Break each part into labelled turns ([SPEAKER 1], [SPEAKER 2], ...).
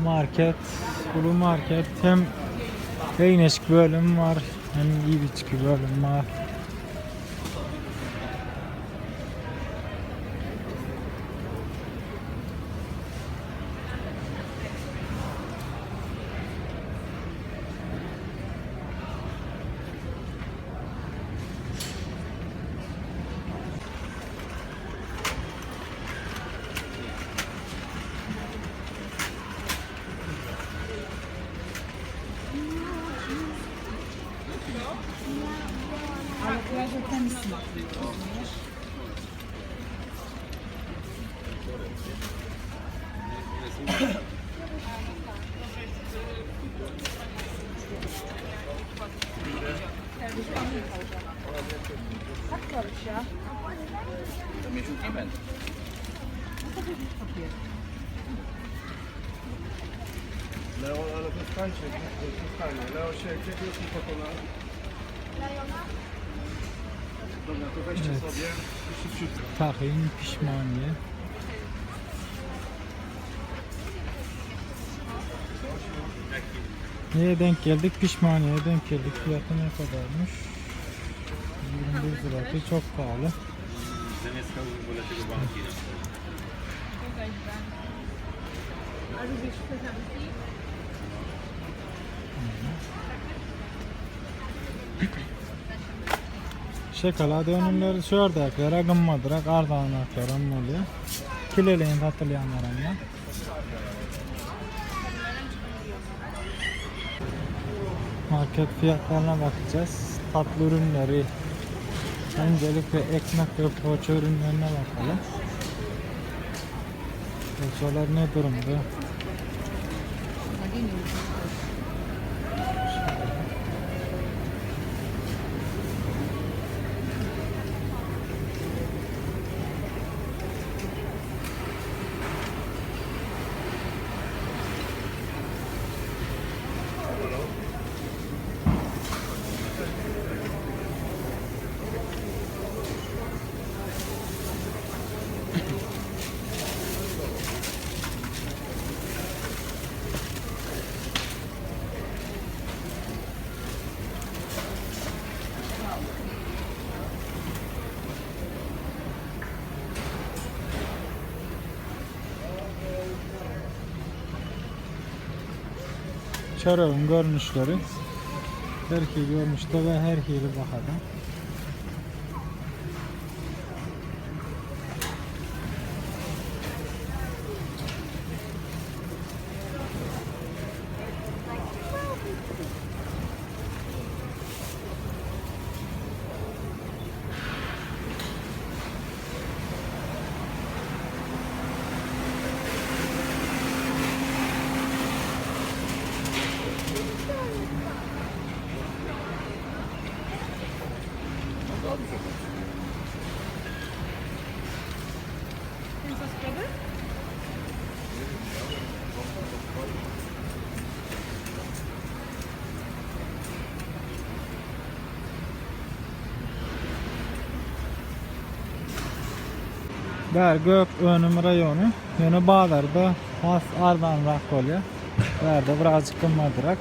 [SPEAKER 1] market, Ulu market, hem değneşik bölüm var hem iyi bir çıkı bölüm var.
[SPEAKER 2] Leo ale przestańcie, przestańcie. Leo się gdzie po kolana. Dobra, to weźcie
[SPEAKER 1] Evet.
[SPEAKER 2] sobie i szybciutko.
[SPEAKER 1] Tahin pişmaniye. Neye denk geldik? Pişmaniye denk geldik. Fiyatı ne kadarmış? 21 lira. Çok pahalı. Şokolade ürünleri şuradakilere gımmadırak ardahanaklar oluyor. Kileleyin hatırlayanlar ama. Market fiyatlarına bakacağız. Tatlı ürünleri, öncelikle ekmek ve poğaça ürünlerine bakalım. Poğaçalar ne durumda? Çorabın görünüşleri her iki görünüşte ve her iki bakada. Gök önüm rayonu, yönü Bağlar'da has Ardan Rakolya, nerede birazcık kımmadırak.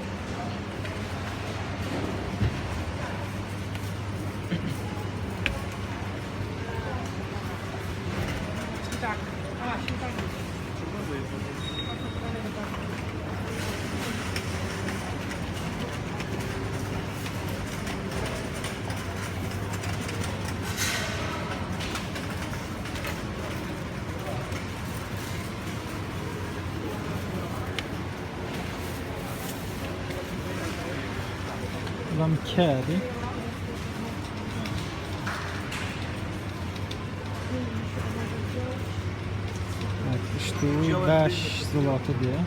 [SPEAKER 1] Ulan kedi. Evet, işte 5 zloty diye.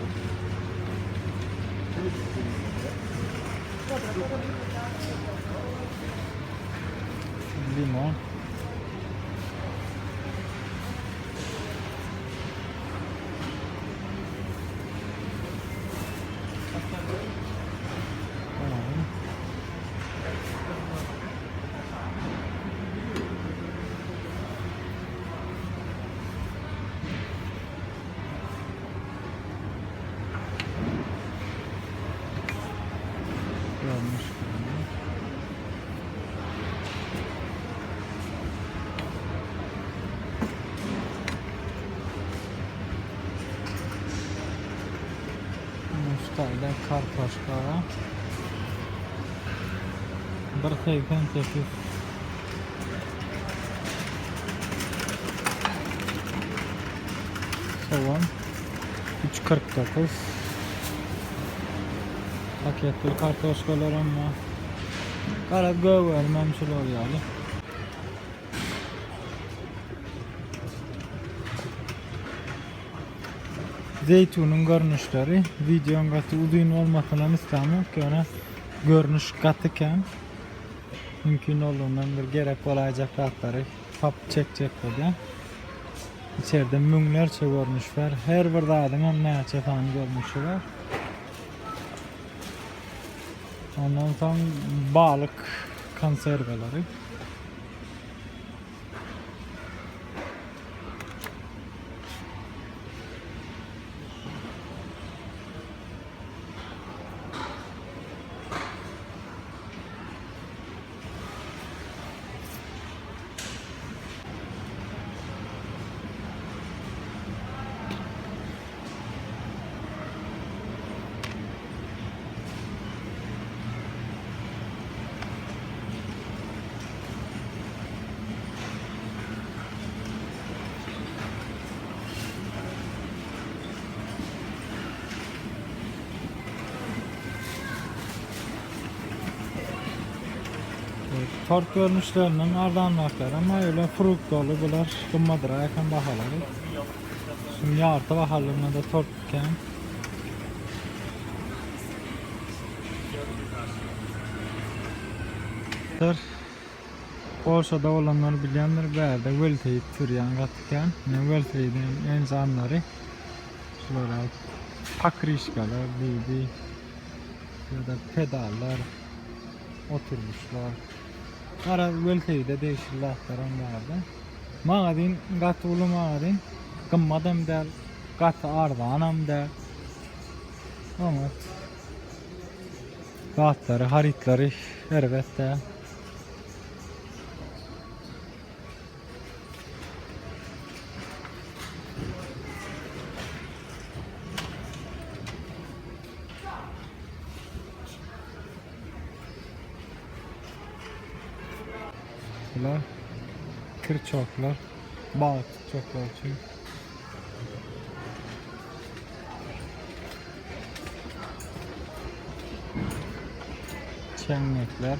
[SPEAKER 1] Limon. Hatay'da kartoşka. 1.88. Soğan 3.49. Paketli kartoşkalar ama qarab görmemşiler yani. Zeytunun görünüşleri videonun katı uzun olmasından istemem ki ona görünüş katıken mümkün olduğundan bir gerek olacak rahatları pap çekecek diye. İçeride münlerce görünüş var. Her bir dağının neçe tane görünüşü var. Ondan sonra balık konserveleri. Tort görünüşlerinden ardanlıklar ama öyle frukt dolu bunlar kımmadıra yakın bahaları. Şimdi yartı bahalığına da tort iken. Polşa'da olanlar bilenler bir yerde Welteyip türyan katıken. Welteyip'in insanları şöyle pakrişkalar, bidi ya da pedallar oturmuşlar. Ara Welteyip'de değişiklikler vardı. Mağadin katı ulu mağadin kımmadım der, katı ardanam der. Ama katları, haritleri elbette. Bunlar kırçoklar, bağ çoklar için. Çengekler.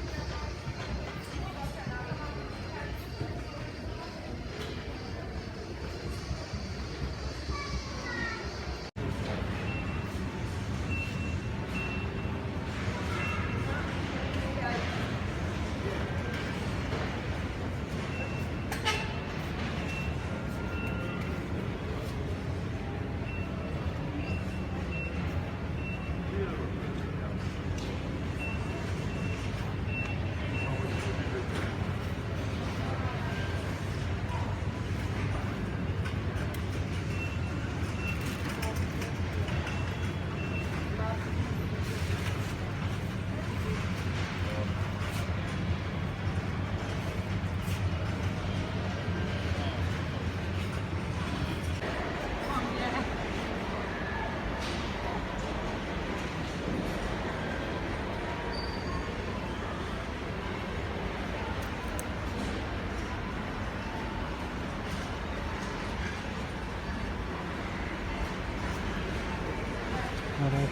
[SPEAKER 1] Evet.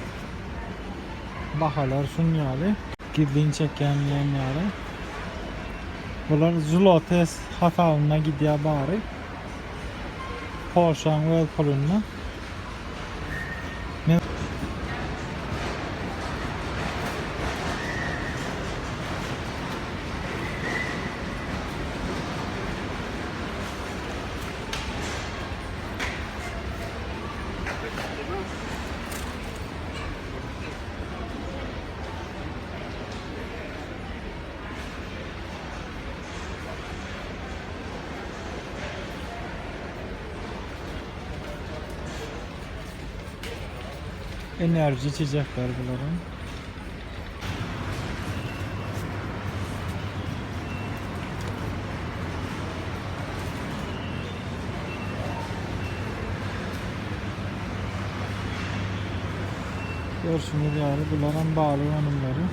[SPEAKER 1] Bahalar sunyalı. Gidin çekenleyen yani. Bunlar Zlotes hatavına gidiyor bari. Polşan ve Polunna. Enerji içecekler bunların. Görsünüz yani bunların bağlı hanımları.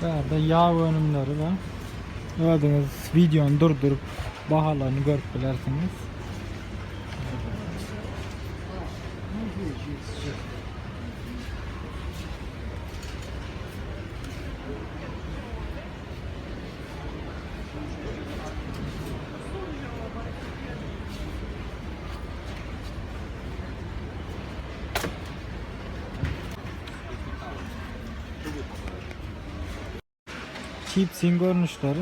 [SPEAKER 1] Burada yağ önümleri var. Gördüğünüz videonu durdurup bahalarını görüp bilersiniz. Chips'in görünüşleri.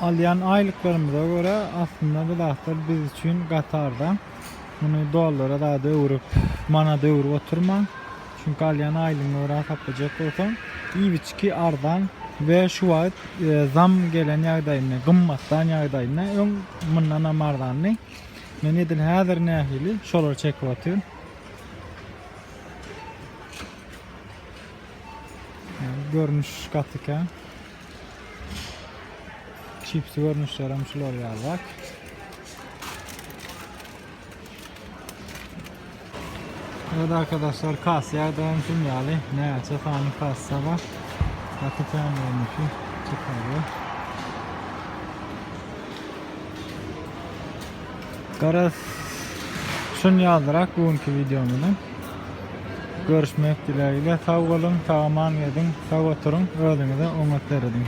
[SPEAKER 1] Alayan aylıklarımıza göre aslında bu lahtar biz için Katar'da. Bunu dolara daha doğurup mana doğurup oturma. Çünkü alayan aylığını göre hesaplayacak olsam iyi bir çıkı ardan ve şu an zam gelen yağdayına, gımmattan yağdayına ön bundan amardanlı. Men edil hazır nehili şolar çekip atıyorum. Görünüş katıken. Chips görünüşlerim şular yazak. Evet arkadaşlar Kasya'dan Tümyali ne açı falan Kasya var. Katıken görünüşü çıkıyor. Garaz şunu yazdırak bugünkü videomda. Görüşmek dileğiyle. Sağ olun, sağ aman edin, sağ oturun, öldüğünüzde umutlar edin.